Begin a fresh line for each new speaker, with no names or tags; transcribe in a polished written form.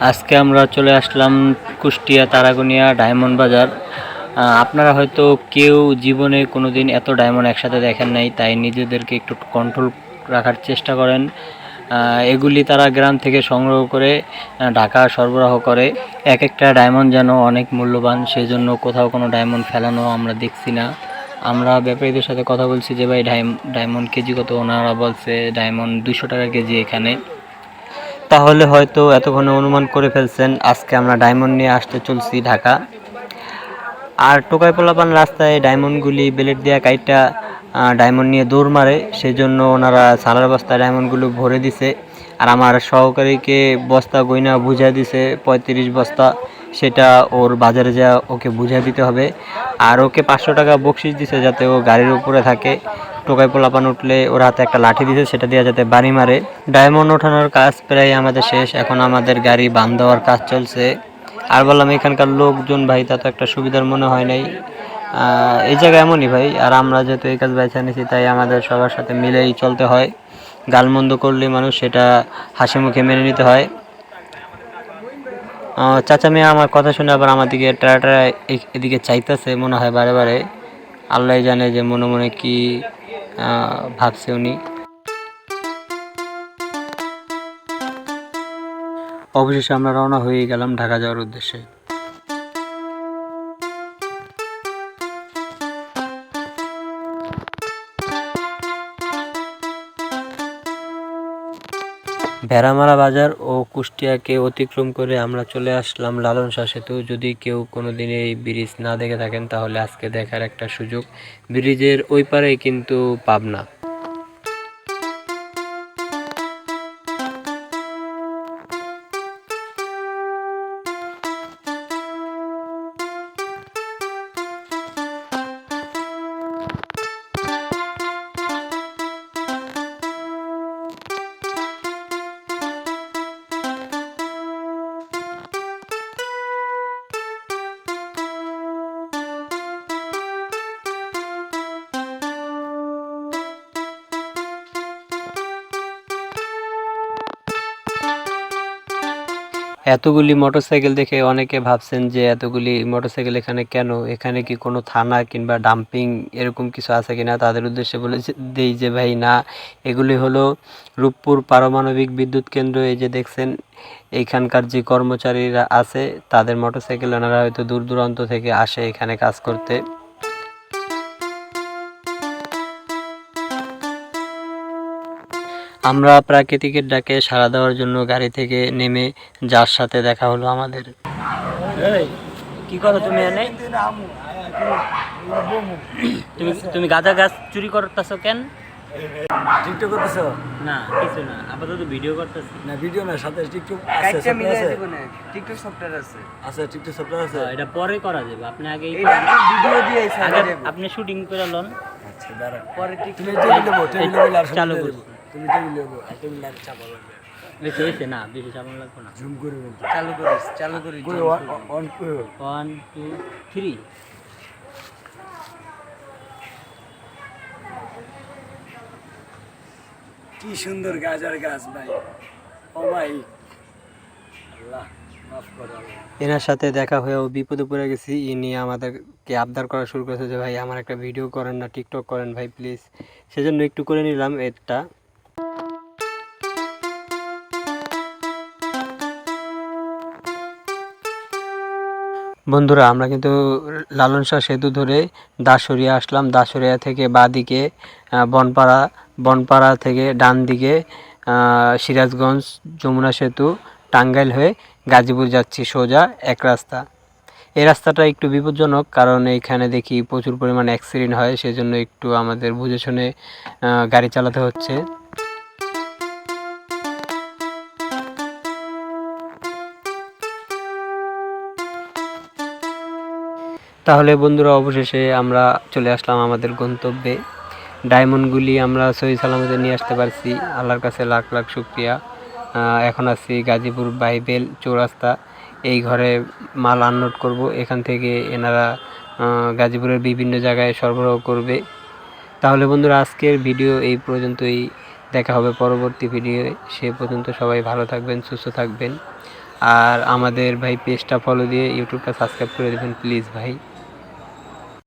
আজকে আমরা চলে আসলাম কুষ্টিয়া তারাগোনিয়া ডায়মন্ড বাজার। আপনারা হয়তো কেউ জীবনে কোনো দিন এত ডায়মন্ড একসাথে দেখেন নাই, তাই নিজেদেরকে একটু কন্ট্রোল রাখার চেষ্টা করেন। এগুলি তারা গ্রাম থেকে সংগ্রহ করে ঢাকা সরবরাহ করে। এক একটা ডায়মন্ড যেন অনেক মূল্যবান, সেই জন্য কোথাও কোনো ডায়মন্ড ফেলানো আমরা দেখছি না। আমরা ব্যাপারীদের সাথে কথা বলছি যে ভাই ডায়মন্ড কেজি কত, ওনারা বলছে ডায়মন্ড 200 টাকা কেজি এখানে। তাহলে হয়তো এতক্ষণে অনুমান করে ফেলছেন আজকে আমরা ডায়মন্ড নিয়ে আসতে চলছি ঢাকা। আর টোকাই পোলাপান রাস্তায় ডায়মন্ডগুলি বেলেট দেওয়া কাইটটা ডায়মন্ড নিয়ে দৌড় মারে, সেই জন্য ওনারা সালার বস্তায় ডায়মন্ডগুলো ভরে দিছে। আর আমার সহকারীকে বস্তা গয়না বুঝা দিছে 35 বস্তা, সেটা ওর বাজারে যা ওকে বুঝা দিতে হবে। আর ওকে 500 টাকা বকশিস দিছে যাতে ও গাড়ির উপরে থাকে। টোকাই পোলাপান উঠলে ওর হাতে একটা লাঠি দিছে, সেটা দিয়ে যাতে বাড়ি মারে। ডায়মন্ড ওঠানোর কাজ প্রায় আমাদের শেষ, এখন আমাদের গাড়ি বাঁধ দেওয়ার কাজ চলছে। আর বললাম এখানকার লোকজন ভাই তা তো একটা সুবিধার মনে হয় নাই। এই জায়গা এমনই ভাই, আর আমরা যেহেতু এই কাজ বেছে নিয়েছি তাই আমাদের সবার সাথে মিলেই চলতে হয়। গালমন্দ করলে মানুষ সেটা হাসি মুখে মেনে নিতে হয়। চাচা মেয়ে আমার কথা শুনে আবার আমার দিকে টাটা এদিকে চাইতেছে মনে হয় বারে বারে। আল্লাহ জানে যে মনে মনে কি ভাবছে উনি। অবশেষে আমরা রওনা হয়ে গেলাম ঢাকা যাওয়ার উদ্দেশ্যে। ভেড়ামারা বাজার ও কুষ্টিয়াকে অতিক্রম করে আমরা চলে আসলাম লালন শাহ সেতু। যদি কেউ কোনোদিন এই ব্রিজ না দেখে থাকেন তাহলে আজকে দেখার একটা সুযোগ। ব্রিজের ওই পারেই কিন্তু পাবনা। এতগুলি মোটরসাইকেল দেখে অনেকে ভাবছেন যে এতগুলি মোটরসাইকেল এখানে কেন, এখানে কি কোনো থানা কিংবা ডাম্পিং এরকম কিছু আছে কিনা। তাদের উদ্দেশ্যে বলে দেই যে ভাই না, এগুলি হলো রূপপুর পারমাণবিক বিদ্যুৎ কেন্দ্র। এই যে দেখছেন এইখানকার যে কর্মচারীরা আছে তাদের মোটরসাইকেল, ওনারা হয়তো দূর দূরান্ত থেকে আসে এখানে কাজ করতে। আমরা প্রাকৃতিকের ডাকে সাড়া দেওয়ার জন্য গাড়ি থেকে নেমে যার সাথে দেখা হলো আমাদের। কি করো তুমি এনে? তুমি গাঁজা গাছ চুরি করতেছো কেন?
টিকটক করতেছো?
না কিছু না, আপাতত ভিডিও করতেছি।
না ভিডিও না, সাথে টিকটক আছে,
কাইটটা মিলাই
আছে
দিব না, টিকটক সফটওয়্যার আছে।
আছে টিকটক সফটওয়্যার আছে।
এটা পরে করা যাবে, আপনি আগে
ভিডিও দিয়ে
আগে আপনি শুটিং করে লন।
আচ্ছা দাঁড়া,
পরে
তুমি টেবিল দেবো, টেবিল দেবো আর
চালু
চালু
করছি।
করবো। তুমি টেবিল দেবো আর টেবিল আর চাপা লাগবে।
বেশি হয়েছে না, বেশি চাপান লাগবে না।
জুম করে বলতো
চালু করিস, চালু করিস।
কই অন কই
1 2 3।
কি সুন্দর গাজার গাছ ভাই। ও ভাই আল্লাহ মাফ করো।
এনার সাথে দেখা হয়েও বিপদে পড়ে গেছি। ইনি আমাদেরকে আবদার করা শুরু করেছে যে ভাই আমার একটা ভিডিও করেন না, টিকটক করেন ভাই প্লিজ। সেজন্য একটু করে নিলাম এটা। বন্ধুরা আমরা কিন্তু লালন শাহ সেতু ধরে দাসুরিয়া আসলাম। দাসুরিয়া থেকে বাঁদিকে বনপাড়া, বনপাড়া থেকে ডান দিকে সিরাজগঞ্জ, যমুনা সেতু, টাঙ্গাইল হয়ে গাজীপুর যাচ্ছি সোজা এক রাস্তা। এই রাস্তাটা একটু বিপজ্জনক, কারণ এইখানে দেখি প্রচুর পরিমাণে অ্যাক্সিডেন্ট হয়, সেজন্য একটু আমাদের বুঝে শুনে গাড়ি চালাতে হচ্ছে। তাহলে বন্ধুরা অবশেষে আমরা চলে আসলাম আমাদের গন্তব্যে। ডায়মন্ডগুলি আমরা সহি সালামতে নিয়ে আসতে পারছি, আল্লাহর কাছে লাখ লাখ শুকরিয়া। এখন আছি গাজীপুর বাইবেল চৌরাস্তা। এই ঘরে মাল আনলোড করব, এখান থেকে এনারা গাজীপুরের বিভিন্ন জায়গায় সরবরাহ করবে। তাহলে বন্ধুরা আজকের ভিডিও এই পর্যন্তই, দেখা হবে পরবর্তী ভিডিও। সে পর্যন্ত সবাই ভালো থাকবেন, সুস্থ থাকবেন।
আর আমাদের ভাই পেজটা ফলো দিয়ে ইউটিউবটা সাবস্ক্রাইব করে দেবেন প্লিজ ভাই।